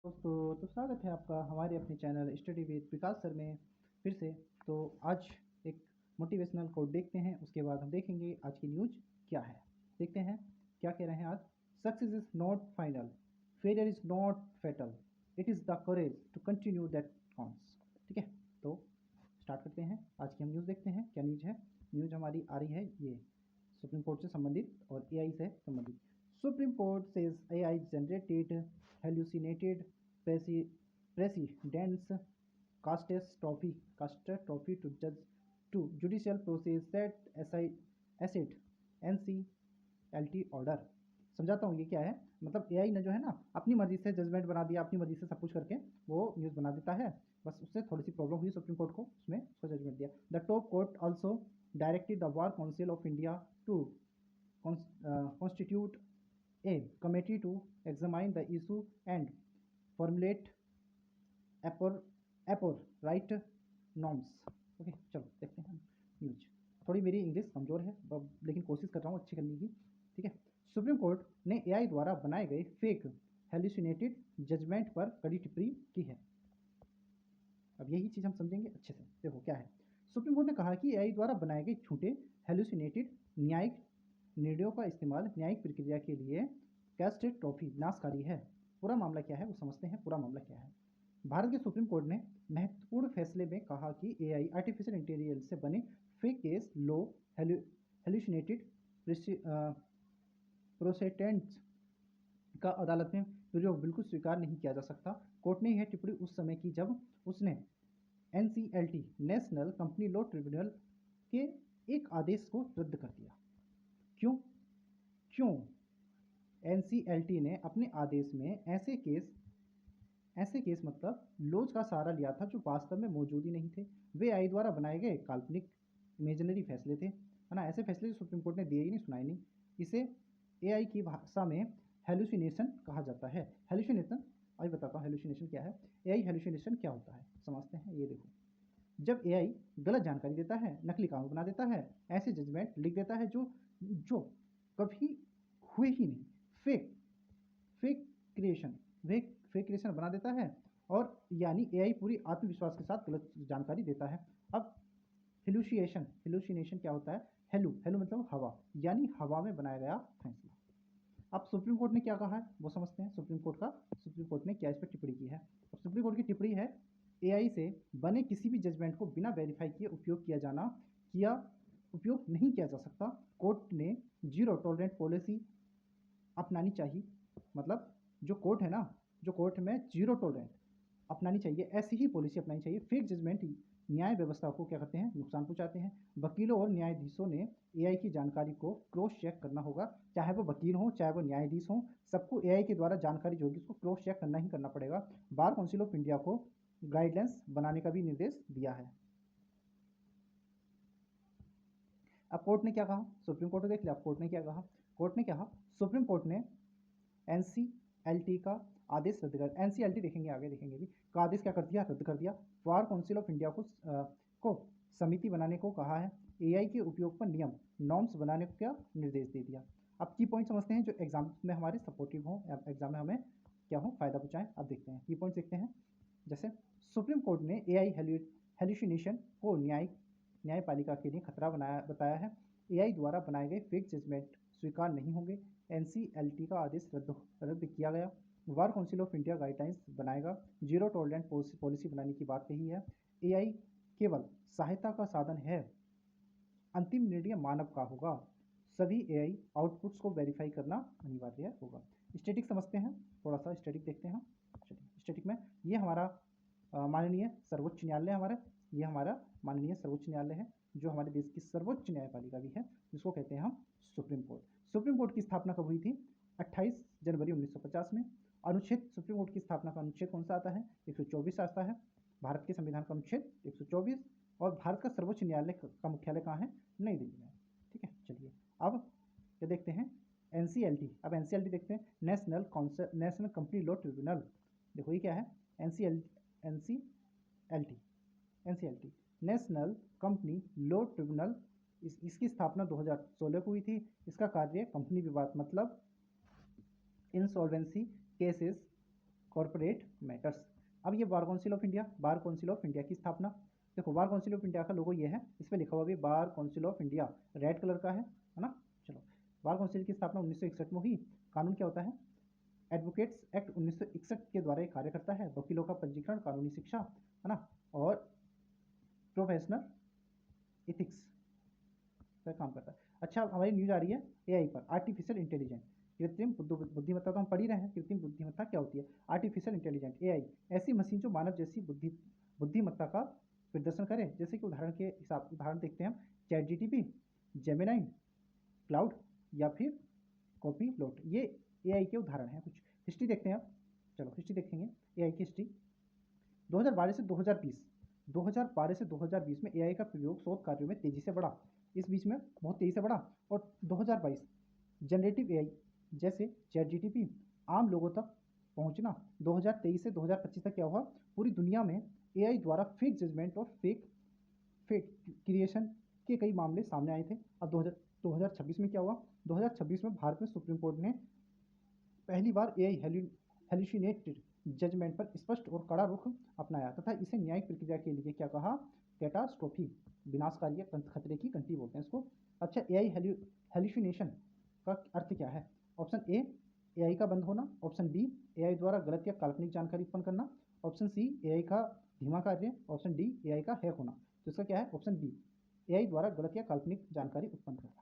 दोस्तों तो स्वागत है आपका हमारे अपने channel study with Vikas sir में फिर से। तो आज एक मोटिवेशनल कोट देखते हैं, उसके बाद हम देखेंगे आज की न्यूज क्या है। देखते हैं क्या कह रहे हैं आज। Success is not final, failure is not fatal, it is the courage to continue that counts. ठीक है, तो स्टार्ट करते हैं। आज की हम न्यूज़ देखते हैं क्या न्यूज़ है। न्यूज़ हमारी आ रही है ये सुप्रीम कोर्ट से संबंधित और एआई से संबंधित। Supreme court says AI generated hallucinated precedents catastrophe to judicial process that asset NCLT order। समझाता हूँ ये क्या है। मतलब एआई ने जो है ना अपनी मर्जी से जजमेंट बना दिया, अपनी मर्जी से सब कुछ करके वो न्यूज़ बना देता है। बस उससे थोड़ी सी प्रॉब्लम हुई सुप्रीम कोर्ट को, उसमें उसको जजमेंट दिया। The top court also directed the bar council of India to constitute a committee to examine the issue and formulate appropriate norms। Okay, चलो देखते हैं न्यूज। थोड़ी मेरी इंग्लिश कमज़ोर है लेकिन कोशिश कर रहा हूँ अच्छी करने की। ठीक है, सुप्रीम कोर्ट ने एआई द्वारा बनाए गए फेक हेल्यूसिनेटेड जजमेंट पर कड़ी टिप्पणी की है। अब यही चीज़ हम समझेंगे अच्छे से। देखो क्या है। सुप्रीम कोर्ट ने कहा कि एआई द्वारा बनाए गए झूठे हेल्यूसिनेटेड न्यायिक निर्णयों का इस्तेमाल न्यायिक प्रक्रिया के लिए कैस्ट्रोफी विनाशकारी है। पूरा मामला क्या है वो समझते हैं। पूरा मामला क्या है। भारत के सुप्रीम कोर्ट ने महत्वपूर्ण फैसले में कहा कि एआई आर्टिफिशियल इंटेलिजेंस से बने फेक केस लो हेल्यूसिनेटेड प्रोसेटेंट्स का अदालत में प्रयोग बिल्कुल स्वीकार नहीं किया जा सकता। कोर्ट ने यह टिप्पणी उस समय की जब उसने NCLT national company law tribunal के एक आदेश को रद्द कर दिया। क्यों क्यों एनसीएलटी ने अपने आदेश में ऐसे केस मतलब लॉज का सहारा लिया था जो वास्तव में मौजूद ही नहीं थे। वे आई द्वारा बनाए गए काल्पनिक इमेजिनरी फैसले थे, है ना। ऐसे फैसले सुप्रीम कोर्ट ने दिए ही नहीं, सुनाए नहीं। इसे एआई की भाषा में हेलुसिनेशन कहा जाता है। हेलुसिनेशन अभी बताता हूँ हेलुसिनेशन क्या है। एआई हेलुसिनेशन क्या होता है समझते हैं। ये देखो, जब एआई गलत जानकारी देता है, नकली कानून बना देता है, ऐसे जजमेंट लिख देता है जो जो कभी हुए ही नहीं, fake fake creation fake creation बना देता है। और यानी एआई पूरी आत्मविश्वास के साथ गलत जानकारी देता है। अब हेलुसिनेशन क्या होता है। हेलु मतलब हवा, यानी हवा में बनाया गया फैसला। अब सुप्रीम कोर्ट ने क्या कहा है वो समझते हैं। सुप्रीम कोर्ट ने क्या इस पर टिप्पणी की है। अब सुप्रीम कोर्ट की टिप्पणी है एआई से बने किसी भी जजमेंट को बिना वेरीफाई किए उपयोग नहीं किया जा सकता। कोर्ट ने जीरो टॉलरेंट पॉलिसी अपनानी चाहिए। मतलब जो कोर्ट है ना, जो कोर्ट में जीरो टॉलरेंट अपनानी चाहिए, ऐसी ही पॉलिसी अपनानी चाहिए। फेक जजमेंट न्याय व्यवस्था को क्या करते हैं, नुकसान पहुंचाते हैं। वकीलों और न्यायाधीशों ने एआई की जानकारी को क्रॉस चेक करना होगा। चाहे वो वकील हो चाहे वो न्यायाधीश हो, सबको एआई के द्वारा जानकारी जो होगी उसको क्रॉस चेक करना ही करना पड़ेगा। बार काउंसिल ऑफ इंडिया को गाइडलाइंस बनाने का भी निर्देश दिया है। अब कोर्ट ने क्या कहा, सुप्रीम कोर्ट ने देख लिया। अब कोर्ट ने क्या कहा। कोर्ट ने क्या, सुप्रीम कोर्ट ने एनसीएलटी का आदेश रद्द कर, एनसीएलटी देखेंगे आगे देखेंगे भी, का आदेश क्या कर दिया, रद्द कर दिया। बार काउंसिल ऑफ इंडिया को समिति बनाने को कहा है। एआई के उपयोग पर नियम नॉर्म्स बनाने को क्या निर्देश दे दिया। अब की पॉइंट समझते हैं जो एग्जाम में हमारे सपोर्टिव हो, एग्जाम में हमें क्या हो, फायदा पहुंचाएं। अब देखते हैं की पॉइंट देखते हैं। जैसे सुप्रीम कोर्ट ने एआई हेल्यूसिनेशन को न्यायपालिका के लिए खतरा बताया है। एआई द्वारा बनाए गए फेक जजमेंट स्वीकार नहीं होंगे। एनसीएलटी का आदेश रद्द किया गया। बार काउंसिल ऑफ इंडिया गाइडलाइंस बनाएगा। जीरो टॉलरेंट पॉलिसी बनाने की बात कही है। एआई केवल सहायता का साधन है, अंतिम निर्णय मानव का होगा। सभी एआई आउटपुट्स को वेरीफाई करना अनिवार्य होगा। स्टैटिक समझते हैं, थोड़ा सा स्टैटिक देखते हैं। स्टैटिक में ये हमारा माननीय सर्वोच्च न्यायालय ये हमारा माननीय सर्वोच्च न्यायालय है, जो हमारे देश की सर्वोच्च न्यायपालिका भी है, जिसको कहते हैं हम सुप्रीम कोर्ट। सुप्रीम कोर्ट की स्थापना कब हुई थी, 28 जनवरी 1950 में। अनुच्छेद, सुप्रीम कोर्ट की स्थापना का अनुच्छेद कौन सा आता है, 124 आता है। भारत के संविधान का अनुच्छेद 124। और भारत का सर्वोच्च न्यायालय का मुख्यालय कहाँ है, नई दिल्ली में। ठीक है, चलिए अब क्या देखते हैं, एनसीएलटी। अब एनसीएलटी देखते हैं, नेशनल कंपनी लॉ ट्रिब्यूनल। देखो ये क्या है, NCLT national company law tribunal. इसकी स्थापना 2016 को हुई थी। इसका कार्य कंपनी विवाद मतलब इंसॉल्वेंसी केसेस कॉर्पोरेट मैटर्स। अब ये बार council of India, bar council of India की स्थापना, देखो बार काउंसिल ऑफ इंडिया का लोगो ये है, इस पर लिखा हुआ भी बार council of India, red colour का है ना। चलो, बार काउंसिल की स्थापना 1961 में हुई। कानून क्या होता है? एडवोकेट्स एक्ट 1961 के द्वारा कार्य करता है। वकीलों का पंजीकरण, कानूनी शिक्षा, है ना, और प्रोफेशनल इथिक्स पर काम करता है। अच्छा, हमारी न्यूज आ रही है एआई पर, आर्टिफिशियल इंटेलिजेंस, कृत्रिम बुद्धिमत्ता। तो हम पढ़ ही रहे हैं कृत्रिम बुद्धिमत्ता क्या होती है। आर्टिफिशियल इंटेलिजेंस एआई ऐसी मशीन जो मानव जैसी बुद्धिमत्ता का प्रदर्शन करे। जैसे कि उदाहरण देखते हैं हम, चैट जीटीपी, जेमिनाई, क्लाउड या फिर कॉपीलोट, ये एआई के उदाहरण हैं कुछ। हिस्ट्री देखते हैं आप, चलो हिस्ट्री देखेंगे एआई की हिस्ट्री। 2012 से 2020 में एआई का प्रयोग शोध कार्यों में तेजी से बढ़ा, इस बीच में बहुत तेजी से बढ़ा। और 2022 जनरेटिव एआई जैसे चैट जीटीपी आम लोगों तक पहुंचना। 2023 से 2025 तक क्या हुआ, पूरी दुनिया में एआई द्वारा फेक जजमेंट और फेक क्रिएशन के कई मामले सामने आए थे। अब 2026 में क्या हुआ, 2026 में भारत में सुप्रीम कोर्ट ने पहली बार एआई हेलुसिनेटेड जजमेंट पर स्पष्ट और कड़ा रुख अपनाया तथा इसे न्यायिक प्रक्रिया के लिए क्या कहा, कैटास्ट्रोफी, विनाशकारी या खतरे की घंटी बोलते हैं इसको। अच्छा, एआई हेलुसिनेशन का अर्थ क्या है? ऑप्शन ए, एआई का बंद होना। ऑप्शन बी, एआई द्वारा गलत या काल्पनिक जानकारी उत्पन्न करना। ऑप्शन सी, एआई का धीमा कार्य। ऑप्शन डी, एआई का हैक होना। तो इसका क्या है, ऑप्शन बी, एआई द्वारा गलत या काल्पनिक जानकारी उत्पन्न करना।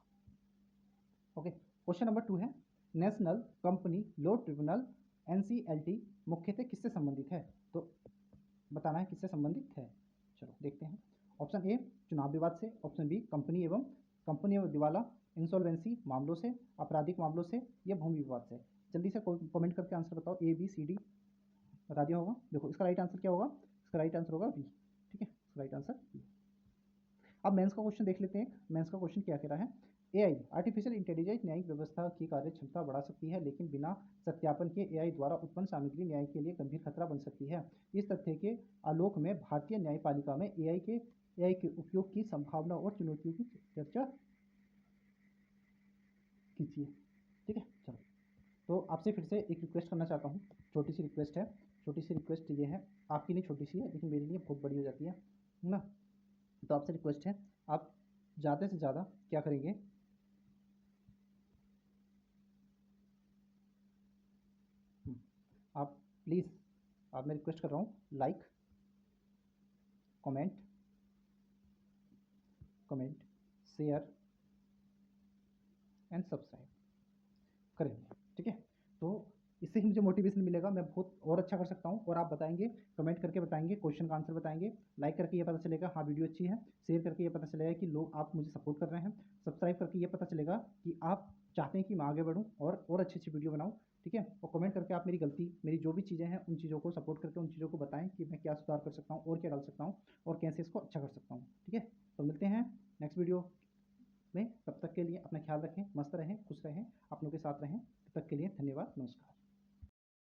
ओके, क्वेश्चन नंबर 2 है, national company law tribunal NCLT मुख्यतः किससे संबंधित है? तो बताना है किससे संबंधित है। चलो देखते हैं। ऑप्शन ए, चुनाव विवाद से। ऑप्शन बी, कंपनी एवं दिवाला इंसॉल्वेंसी मामलों से, आपराधिक मामलों से, या भूमि विवाद से। जल्दी से कमेंट करके आंसर बताओ, ए बी सी डी बता दिया होगा। देखो इसका राइट आंसर क्या होगा, इसका राइट आंसर होगा बी। ठीक है, इसका राइट आंसर बी। अब मेंस का क्वेश्चन देख लेते हैं। मेंस का क्वेश्चन क्या कह रहा है, एआई आर्टिफिशियल इंटेलिजेंस न्यायिक व्यवस्था की कार्य क्षमता बढ़ा सकती है, लेकिन बिना सत्यापन के एआई द्वारा उत्पन्न सामग्री न्याय के लिए गंभीर खतरा बन सकती है। इस तथ्य के आलोक में भारतीय न्यायपालिका में एआई के उपयोग की संभावना और चुनौतियों की चर्चा कीजिए। ठीक है, चलो तो आपसे फिर से एक रिक्वेस्ट करना चाहता हूँ, छोटी सी रिक्वेस्ट है। छोटी सी रिक्वेस्ट ये है, आपके लिए छोटी सी है लेकिन मेरे लिए बहुत बड़ी हो जाती है ना। तो आपसे रिक्वेस्ट है, आप ज़्यादा से ज़्यादा क्या करेंगे, आप प्लीज़, आप मैं रिक्वेस्ट कर रहा हूँ, like comment share and subscribe करेंगे। ठीक है, तो इससे ही मुझे मोटिवेशन मिलेगा, मैं बहुत और अच्छा कर सकता हूँ। और आप बताएंगे, कमेंट करके बताएंगे, क्वेश्चन का आंसर बताएंगे, लाइक करके ये पता चलेगा हाँ वीडियो अच्छी है, शेयर करके ये पता चलेगा कि लोग आप मुझे सपोर्ट कर रहे हैं, सब्सक्राइब करके ये पता चलेगा कि आप चाहते हैं कि मैं आगे बढ़ूँ और अच्छी अच्छी वीडियो बनाऊँ। ठीक है, और कमेंट करके आप मेरी गलती, मेरी जो भी चीज़ें हैं उन चीज़ों को सपोर्ट करके उन चीज़ों को बताएं कि मैं क्या सुधार कर सकता हूँ और क्या डाल सकता हूँ और कैसे इसको अच्छा कर सकता हूँ। ठीक है, तो मिलते हैं नेक्स्ट वीडियो में। तब तक के लिए अपना ख्याल रखें, मस्त रहें, खुश रहें, अपनों के साथ रहें। तब तक के लिए धन्यवाद, नमस्कार।